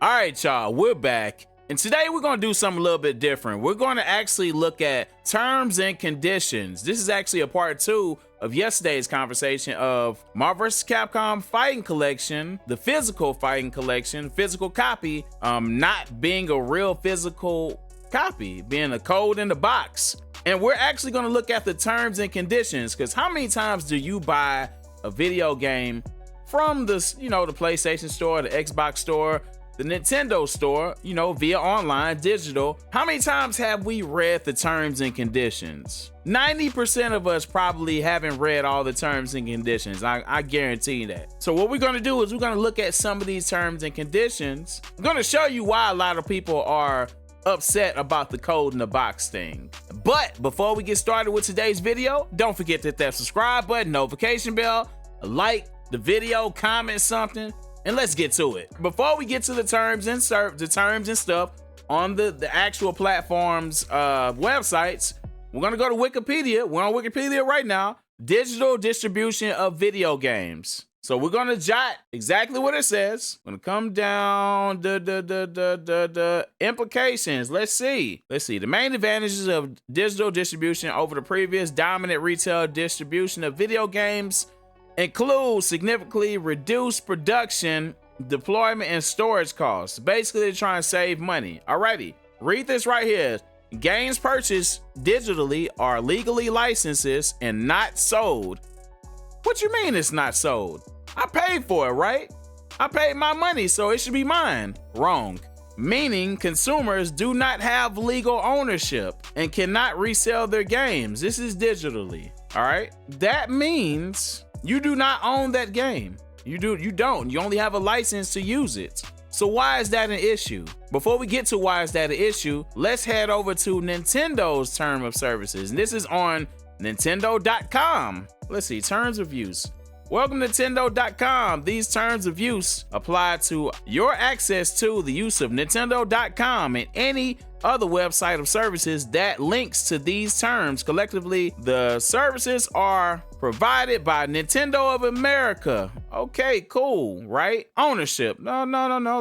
All right, y'all, we're back. And today we're going to do something a little bit different. We're going to actually look at terms and conditions. This is actually a part 2 of yesterday's conversation of Marvel vs. Capcom Fighting Collection, the physical Fighting Collection, physical copy, not being a real physical copy, being a code in the box. And we're actually going to look at the terms and conditions, because how many times do you buy a video game from the PlayStation Store, the Xbox Store, the Nintendo Store, via online, digital? How many times have we read the terms and conditions? 90% of us probably haven't read all the terms and conditions. I guarantee that. So what we're going to do is we're going to look at some of these terms and conditions. I'm going to show you why a lot of people are upset about the code in the box thing. But before we get started with today's video, don't forget to hit that subscribe button, notification bell, like the video, comment something, and let's get to it. Before we get to the terms and stuff on the actual platforms websites, we're gonna go to Wikipedia. We're on Wikipedia right now. Digital distribution of video games. So we're gonna jot exactly what it says. We're gonna come down the implications. Let's see. The main advantages of digital distribution over the previous dominant retail distribution of video games include significantly reduced production, deployment, and storage costs. Basically, they're trying to save money. Alrighty, read this right here. Games purchased digitally are legally licensed and not sold. What you mean it's not sold? I paid for it, right? I paid my money, so it should be mine. Wrong. Meaning consumers do not have legal ownership and cannot resell their games. This is digitally. All right. That means you do not own that game. You don't. You only have a license to use it. So why is that an issue? Before we get to why is that an issue, let's head over to Nintendo's term of services. And this is on Nintendo.com. Let's see, terms of use. Welcome to Nintendo.com. These terms of use apply to your access to the use of Nintendo.com and any other website of services that links to these terms. Collectively, the services are provided by Nintendo of America. Okay, cool, right? Ownership. No.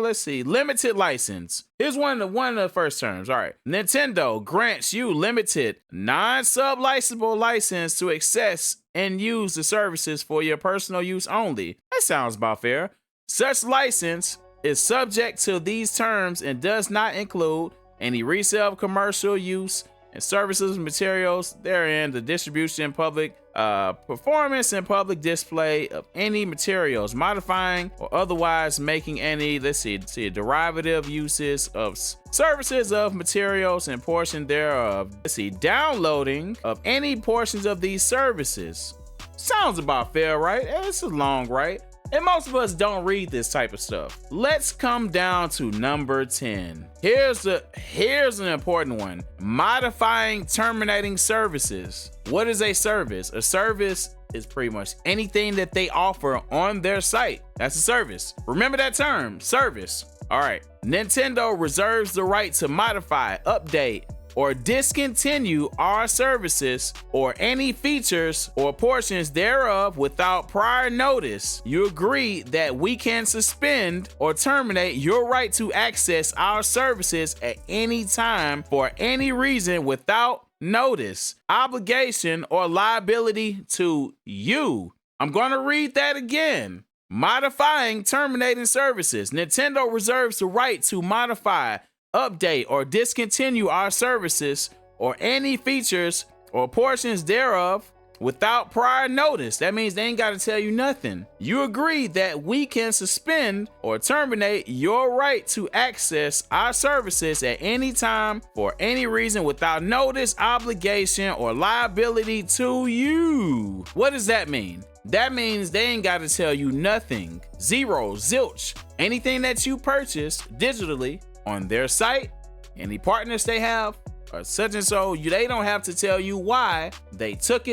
Let's see. Limited license. Here's one of the first terms. All right. Nintendo grants you limited, non-sub-licensable license to access and use the services for your personal use only. That sounds about fair. Such license is subject to these terms and does not include any resale, commercial use, and services, materials therein, the distribution, public performance, and public display of any materials, modifying or otherwise making any, derivative uses of services of materials and portion thereof. Downloading of any portions of these services. Sounds about fair, right? It's long, right? And most of us don't read this type of stuff. Let's come down to number 10. Here's an important one. Modifying, terminating services. What is a service? A service is pretty much anything that they offer on their site. That's a service. Remember that term, service. All right. Nintendo reserves the right to modify, update, or discontinue our services or any features or portions thereof without prior notice. You agree that we can suspend or terminate your right to access our services at any time for any reason without notice, obligation, or liability to you. I'm going to read that again. Modifying, terminating services. Nintendo reserves the right to modify, update, or discontinue our services or any features or portions thereof without prior notice. That means they ain't got to tell you nothing. You agree that we can suspend or terminate your right to access our services at any time for any reason without notice, obligation, or liability to you. What does that mean? That means they ain't got to tell you nothing. Zero, zilch. Anything that you purchase digitally on their site, any partners they have, or such and so, they don't have to tell you why they took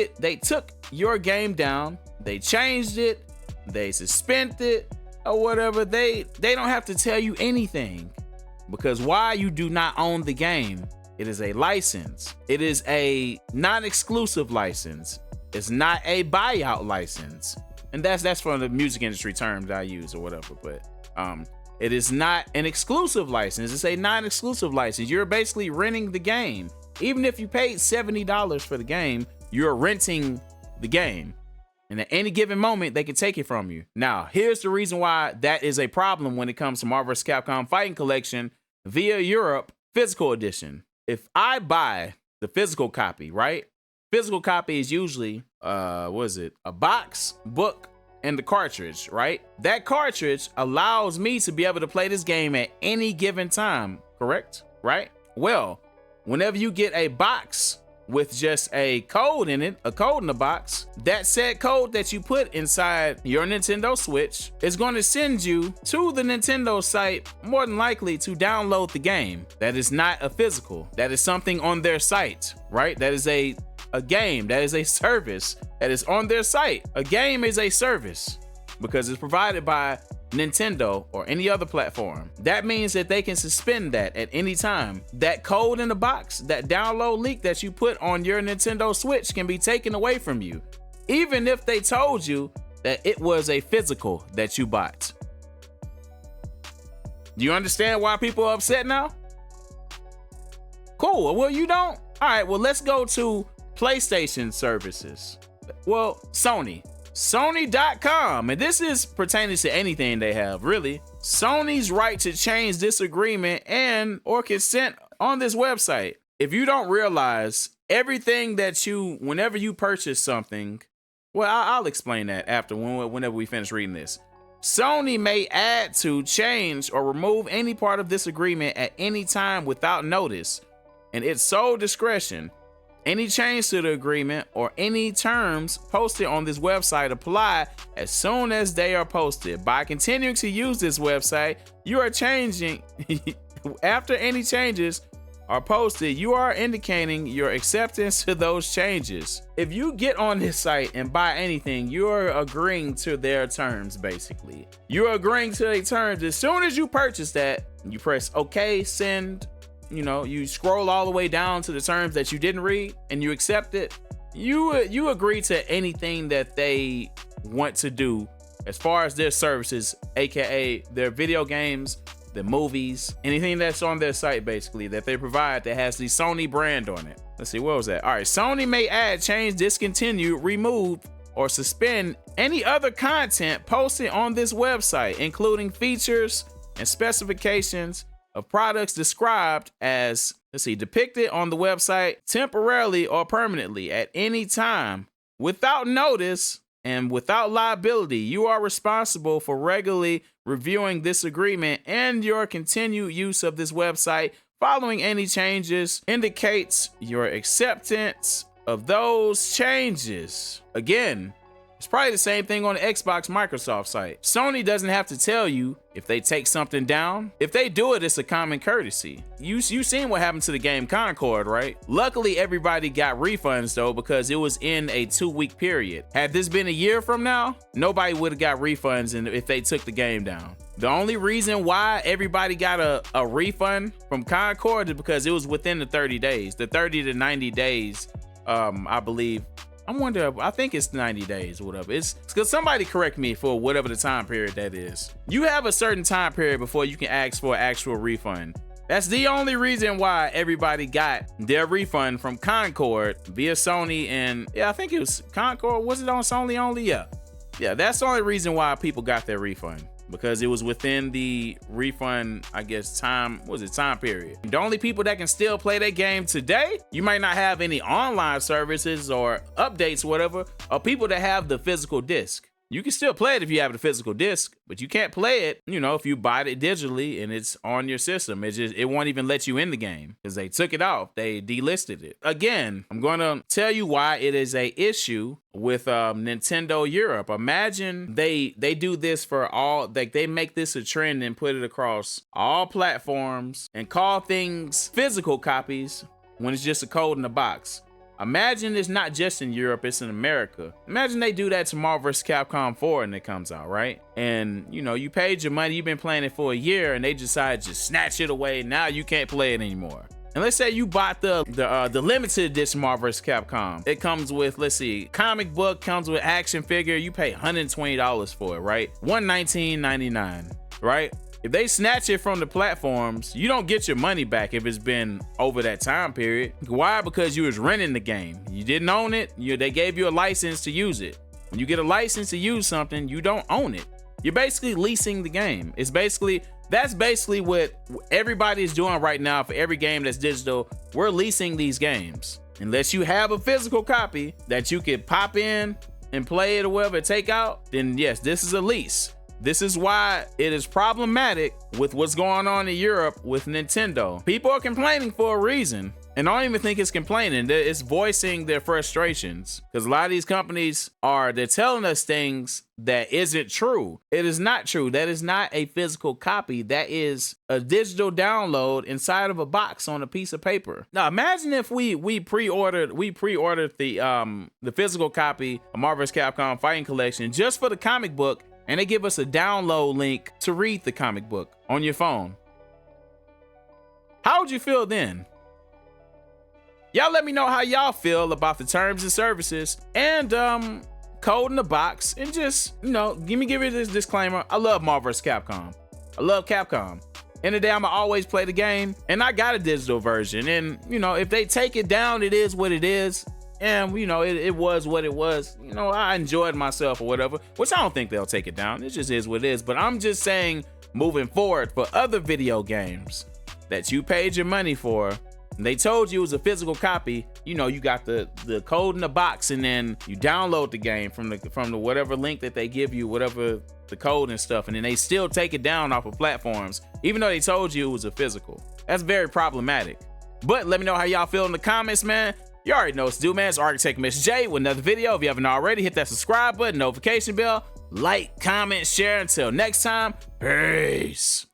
your game down, they changed it, they suspended it, or whatever. They don't have to tell you anything, because why? You do not own the game. It is a license. It is a non-exclusive license. It's not a buyout license. And that's from the music industry term that I use or whatever. But It is not an exclusive license. It's a non-exclusive license. You're basically renting the game. Even if you paid $70 for the game, you're renting the game. And at any given moment, they can take it from you. Now, here's the reason why that is a problem when it comes to Marvel vs. Capcom Fighting Collection via Europe physical edition. If I buy the physical copy, right? Physical copy is usually, a box, book, and the cartridge, right? That cartridge allows me to be able to play this game at any given time, correct? Right? Well, whenever you get a box with just a code in it, a code in the box, that said code that you put inside your Nintendo Switch is going to send you to the Nintendo site, more than likely to download the game. That is not a physical. That is something on their site, right? That is a game, that is a service that is on their site. A game is a service because it's provided by Nintendo or any other platform. That means that they can suspend that at any time. That code in the box, that download link that you put on your Nintendo Switch can be taken away from you, even if they told you that it was a physical that you bought. Do you understand why people are upset now? Cool, well, you don't? All right, well, let's go to PlayStation services. Well, Sony.com, and this is pertaining to anything they have, really. Sony's right to change this agreement and or consent on this website. If you don't realize, everything that whenever you purchase something, well, I'll explain that after whenever we finish reading this. Sony may add to, change, or remove any part of this agreement at any time without notice, and its sole discretion. Any change to the agreement or any terms posted on this website apply as soon as they are posted. By continuing to use this website, you are changing. After any changes are posted, you are indicating your acceptance to those changes. If you get on this site and buy anything, you're agreeing to their terms, basically. You're agreeing to their terms. As soon as you purchase that, you press OK, send. You know, you scroll all the way down to the terms that you didn't read and you accept it. You agree to anything that they want to do as far as their services, aka their video games, the movies, anything that's on their site basically that they provide that has the Sony brand on it. Let's see, what was that? All right, Sony may add, change, discontinue, remove, or suspend any other content posted on this website, including features and specifications of products described as, depicted on the website temporarily or permanently at any time without notice and without liability. You are responsible for regularly reviewing this agreement, and your continued use of this website following any changes indicates your acceptance of those changes. Again, it's probably the same thing on the Xbox Microsoft site. Sony doesn't have to tell you if they take something down. If they do it, it's a common courtesy. You seen what happened to the game Concord, right? Luckily, everybody got refunds though, because it was in a 2-week period. Had this been a year from now, nobody would have got refunds if they took the game down. The only reason why everybody got a refund from Concord is because it was within the 30 days, the 30 to 90 days, I believe. I think it's 90 days or whatever. It's because somebody correct me for whatever the time period that is. You have a certain time period before you can ask for an actual refund. That's the only reason why everybody got their refund from Concord via Sony. And yeah, I think it was Concord. Was it on Sony only? Yeah, that's the only reason why people got their refund, because it was within the refund, I guess, time period. The only people that can still play that game today, you might not have any online services or updates or whatever, are people that have the physical disc. You can still play it if you have the physical disc, but you can't play it, if you buy it digitally and it's on your system. It won't even let you in the game because they took it off. They delisted it. Again, I'm going to tell you why it is a issue with Nintendo Europe. Imagine they do this for all, they make this a trend and put it across all platforms and call things physical copies when it's just a code in the box. Imagine it's not just in Europe, it's in America. Imagine they do that to Marvel vs. Capcom 4 and it comes out, right? And you paid your money, you've been playing it for a year, and they decide to snatch it away. Now you can't play it anymore. And let's say you bought the limited edition Marvel vs. Capcom. It comes with, comic book, comes with action figure. You pay $120 for it, right? $119.99, right? If they snatch it from the platforms, you don't get your money back if it's been over that time period. Why? Because you was renting the game. You didn't own it. They gave you a license to use it. When you get a license to use something, you don't own it. You're basically leasing the game. That's basically what everybody is doing right now for every game that's digital. We're leasing these games. Unless you have a physical copy that you can pop in and play it or whatever, take out, then yes, this is a lease. This is why it is problematic with what's going on in Europe with Nintendo. People are complaining for a reason. And I don't even think it's complaining. It's voicing their frustrations. Because a lot of these companies they're telling us things that isn't true. It is not true. That is not a physical copy. That is a digital download inside of a box on a piece of paper. Now imagine if we pre-ordered the physical copy of Marvel vs. Capcom Fighting Collection just for the comic book, and they give us a download link to read the comic book on your phone. How would you feel then? Y'all let me know how y'all feel about the terms and services and code in the box, and just, give me this disclaimer. I love Marvel vs. Capcom. I love Capcom. In the day, I'ma always play the game, and I got a digital version. And if they take it down, it is what it is. And it was what it was. I enjoyed myself or whatever, which I don't think they'll take it down. It just is what it is. But I'm just saying, moving forward, for other video games that you paid your money for, and they told you it was a physical copy, you got the code in the box, and then you download the game from the whatever link that they give you, whatever the code and stuff, and then they still take it down off of platforms, even though they told you it was a physical. That's very problematic. But let me know how y'all feel in the comments, man. You already know what to do, man. It's Architect Miss J with another video. If you haven't already, hit that subscribe button, notification bell, like, comment, share. Until next time, peace.